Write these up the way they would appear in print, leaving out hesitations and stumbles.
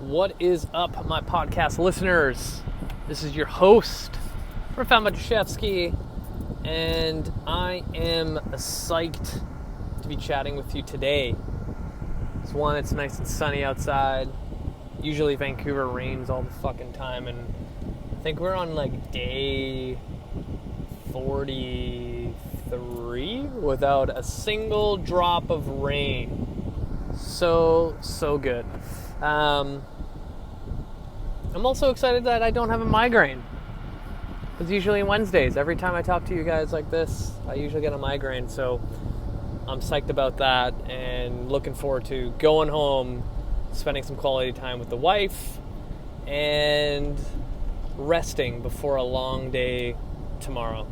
What is up, my podcast listeners? This is your host, Presale List, and I am psyched to be chatting with you today. It's nice and sunny outside. Usually Vancouver rains all the fucking time, and I think we're on like day 43 without a single drop of rain. So good. I'm also excited that I don't have a migraine. It's usually Wednesdays. Every time I talk to you guys like this, I usually get a migraine. So I'm psyched about that and looking forward to going home, spending some quality time with the wife, and resting before a long day tomorrow.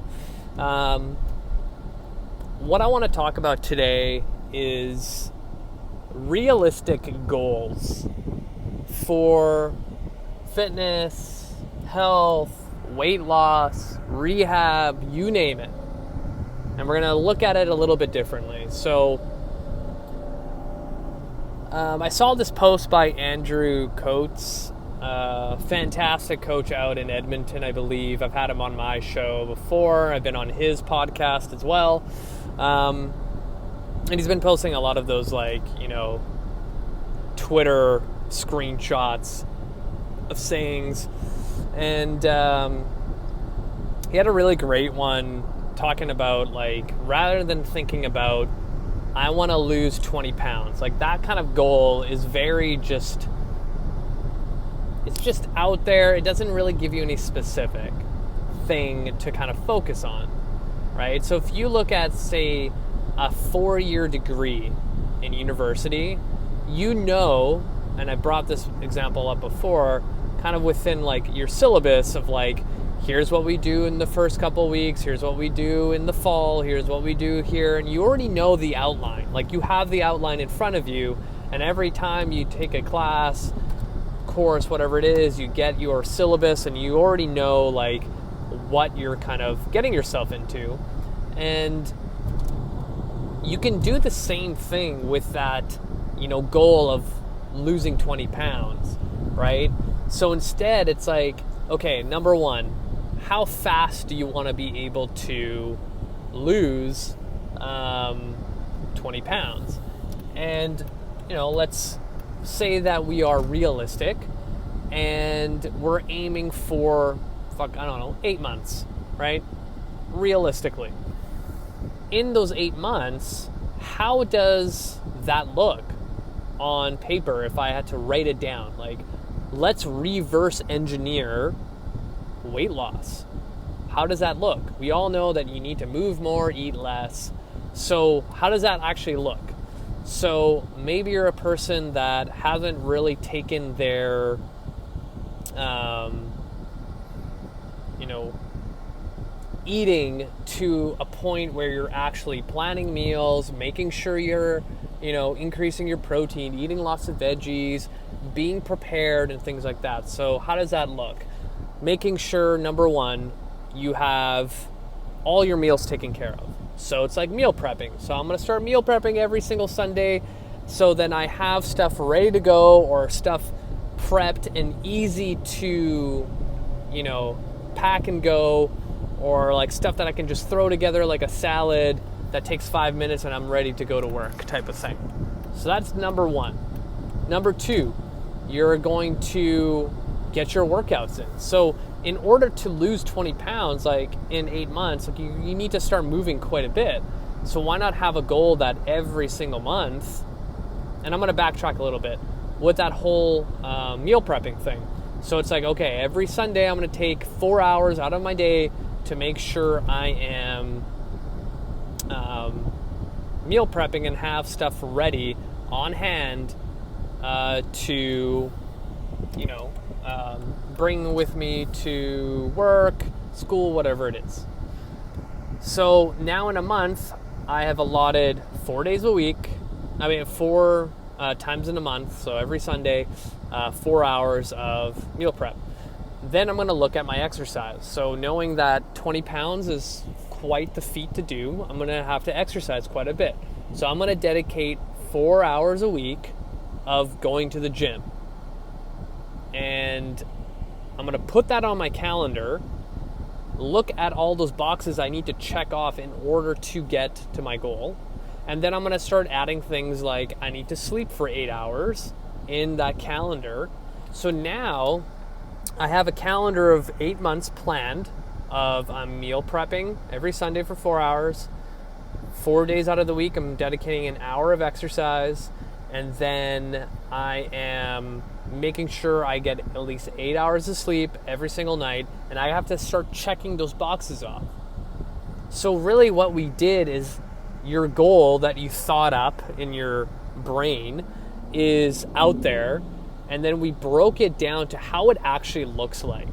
What I want to talk about today is realistic goals for fitness, health, weight loss, rehab, you name it. And we're going to look at it a little bit differently. So I saw this post by Andrew Coates, fantastic coach out in Edmonton, I believe. I've had him on my show before. I've been on his podcast as well. And he's been posting a lot of those, Twitter screenshots of sayings. And he had a really great one talking about, rather than thinking about, I want to lose 20 pounds, that kind of goal is very it's just out there. It doesn't really give you any specific thing to kind of focus on, right? So if you look at, say, a 4-year degree in university, and I brought this example up before, kind of within your syllabus of here's what we do in the first couple weeks, here's what we do in the fall, here's what we do here, and you already know the outline. You have the outline in front of you, and every time you take a class, course, whatever it is, you get your syllabus and you already know what you're kind of getting yourself into. And you can do the same thing with that, goal of losing 20 pounds, right? So instead, it's okay, number one, how fast do you want to be able to lose 20 pounds? And, let's say that we are realistic and we're aiming for, 8 months, right? Realistically. In those 8 months, how does that look on paper if I had to write it down? Let's reverse engineer weight loss. How does that look? We all know that you need to move more, eat less. So how does that actually look? So maybe you're a person that hasn't really taken their, eating to a point where you're actually planning meals, making sure you're, increasing your protein, eating lots of veggies, being prepared and things like that. So how does that look? Making sure, number one, you have all your meals taken care of. So it's like meal prepping. So I'm going to start meal prepping every single Sunday. So then I have stuff ready to go or stuff prepped and easy to, pack and go, or stuff that I can just throw together like a salad that takes 5 minutes and I'm ready to go to work type of thing. So that's number one. Number two, you're going to get your workouts in. So in order to lose 20 pounds, in 8 months, you need to start moving quite a bit. So why not have a goal that every single month, and I'm going to backtrack a little bit with that whole meal prepping thing. So it's okay, every Sunday I'm going to take 4 hours out of my day to make sure I am meal prepping and have stuff ready on hand to, bring with me to work, school, whatever it is. So now in a month, I have allotted 4 days a week. 4 times in a month. So every Sunday, 4 hours of meal prep. Then I'm going to look at my exercise. So knowing that 20 pounds is quite the feat to do, I'm going to have to exercise quite a bit. So I'm going to dedicate 4 hours a week of going to the gym. and I'm going to put that on my calendar, look at all those boxes I need to check off in order to get to my goal. And then I'm going to start adding things like I need to sleep for 8 hours in that calendar. So now I have a calendar of 8 months planned of I'm meal prepping every Sunday for 4 hours. 4 days out of the week, I'm dedicating an hour of exercise. And then I am making sure I get at least 8 hours of sleep every single night. And I have to start checking those boxes off. So really what we did is your goal that you thought up in your brain is out there. And then we broke it down to how it actually looks like.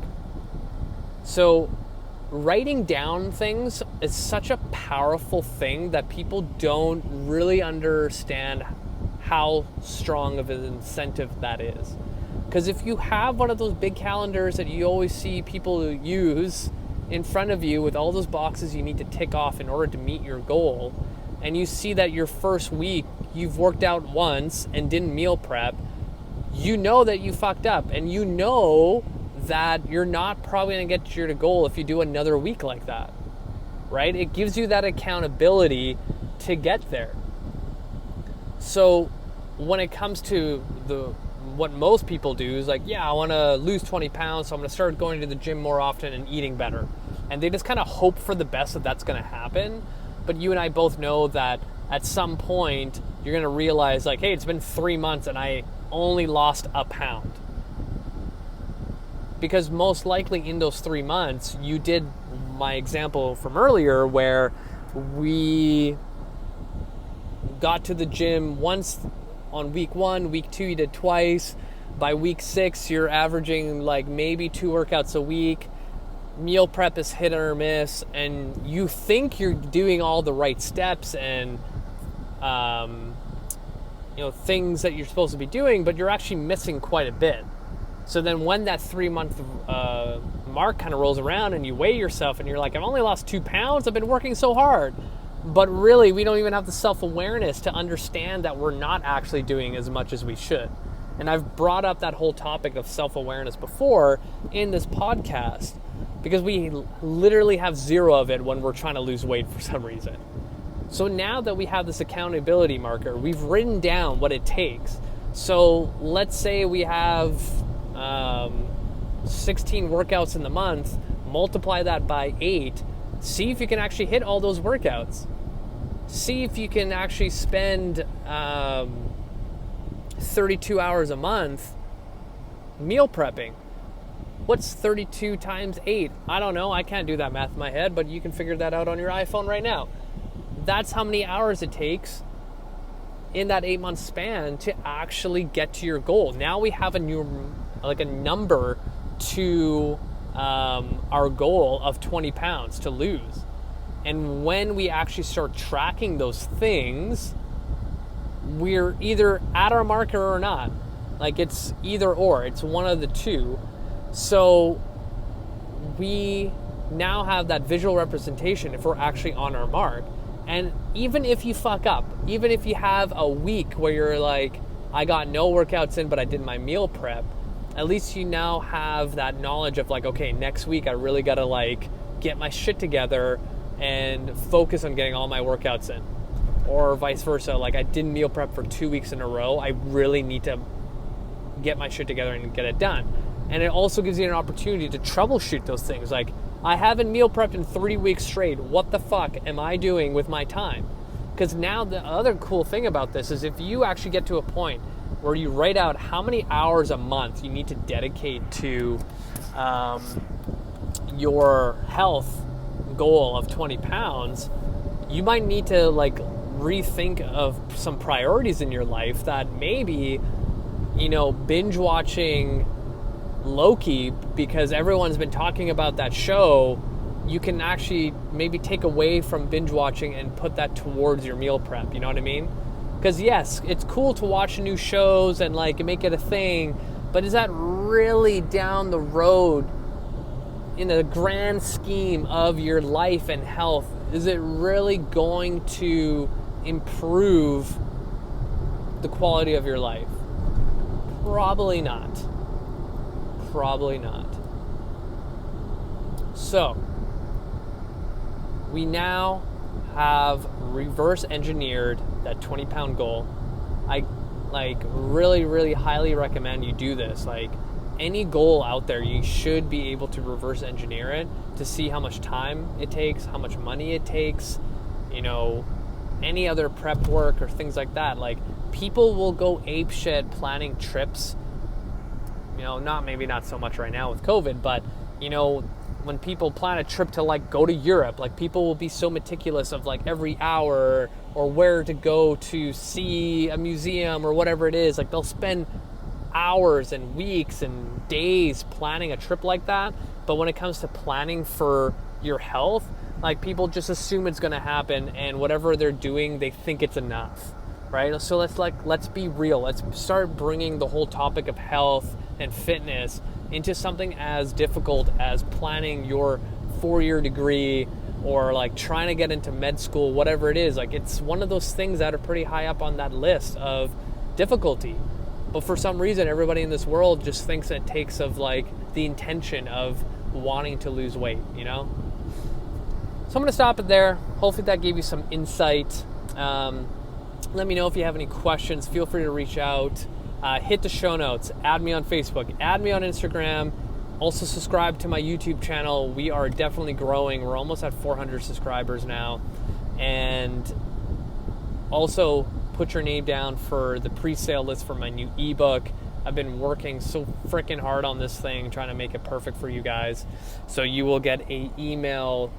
So writing down things is such a powerful thing that people don't really understand how strong of an incentive that is. Because if you have one of those big calendars that you always see people use in front of you with all those boxes you need to tick off in order to meet your goal, and you see that your first week you've worked out once and didn't meal prep, you know that you fucked up, and you know that you're not probably going to get to your goal if you do another week like that, right? It gives you that accountability to get there. So when it comes to what most people do is like, yeah, I want to lose 20 pounds, so I'm going to start going to the gym more often and eating better. And they just kind of hope for the best that that's going to happen. But you and I both know that at some point you're going to realize like, hey, it's been 3 months and I only lost a pound. Because most likely in those 3 months, you did my example from earlier where we got to the gym once on week 1, week 2 you did twice. By week 6, you're averaging like maybe 2 workouts a week. Meal prep is hit or miss, and you think you're doing all the right steps and things that you're supposed to be doing, but you're actually missing quite a bit. So then when that 3-month mark kind of rolls around and you weigh yourself and you're like, I've only lost 2 pounds, I've been working so hard. But really, we don't even have the self-awareness to understand that we're not actually doing as much as we should. And I've brought up that whole topic of self-awareness before in this podcast because we literally have zero of it when we're trying to lose weight for some reason. So now that we have this accountability marker, we've written down what it takes. So let's say we have 16 workouts in the month, multiply that by 8, see if you can actually hit all those workouts. See if you can actually spend 32 hours a month meal prepping. What's 32 times 8? I don't know. I can't do that math in my head, but you can figure that out on your iPhone right now. That's how many hours it takes in that 8-month span to actually get to your goal. Now we have a number to our goal of 20 pounds to lose. And when we actually start tracking those things, we're either at our marker or not. Like it's either or, it's one of the two. So we now have that visual representation if we're actually on our mark. And even if you fuck up, even if you have a week where you're like, I got no workouts in, but I did my meal prep, at least you now have that knowledge of like, okay, next week I really got to like get my shit together and focus on getting all my workouts in. Or vice versa, like I didn't meal prep for 2 weeks in a row. I really need to get my shit together and get it done. And it also gives you an opportunity to troubleshoot those things. Like, I haven't meal prepped in 3 weeks straight. What the fuck am I doing with my time? Because now the other cool thing about this is if you actually get to a point where you write out how many hours a month you need to dedicate to your health goal of 20 pounds, you might need to like rethink of some priorities in your life that maybe, binge watching Loki because everyone's been talking about that show, you can actually maybe take away from binge watching and put that towards your meal prep. You know what I mean? Because yes, it's cool to watch new shows and like make it a thing, but is that really down the road in the grand scheme of your life and health? Is it really going to improve the quality of your life? Probably not. Probably not. So, we now have reverse engineered that 20-pound goal. I really highly recommend you do this. Like, any goal out there, you should be able to reverse engineer it to see how much time it takes, how much money it takes, any other prep work or things like that. Like, people will go apeshit planning trips, maybe not so much right now with COVID, but when people plan a trip to like go to Europe, like people will be so meticulous of like every hour or where to go to see a museum or whatever it is. Like, they'll spend hours and weeks and days planning a trip like that. But when it comes to planning for your health, like, people just assume it's going to happen, and whatever they're doing, they think it's enough, right? So let's be real. Let's start bringing the whole topic of health and fitness into something as difficult as planning your 4-year degree or like trying to get into med school, whatever it is. Like, it's one of those things that are pretty high up on that list of difficulty. But for some reason, everybody in this world just thinks it takes of like the intention of wanting to lose weight, So I'm going to stop it there. Hopefully that gave you some insight. Let me know if you have any questions. Feel free to reach out. Hit the show notes. Add me on Facebook. Add me on Instagram. Also subscribe to my YouTube channel. We are definitely growing. We're almost at 400 subscribers now. And also put your name down for the pre-sale list for my new ebook. I've been working so freaking hard on this thing, trying to make it perfect for you guys. So you will get an email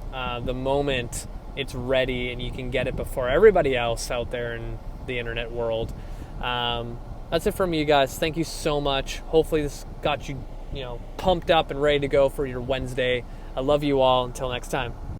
the moment it's ready, and you can get it before everybody else out there in the internet world. That's it from you guys. Thank you so much. Hopefully this got you, pumped up and ready to go for your Wednesday. I love you all. Until next time.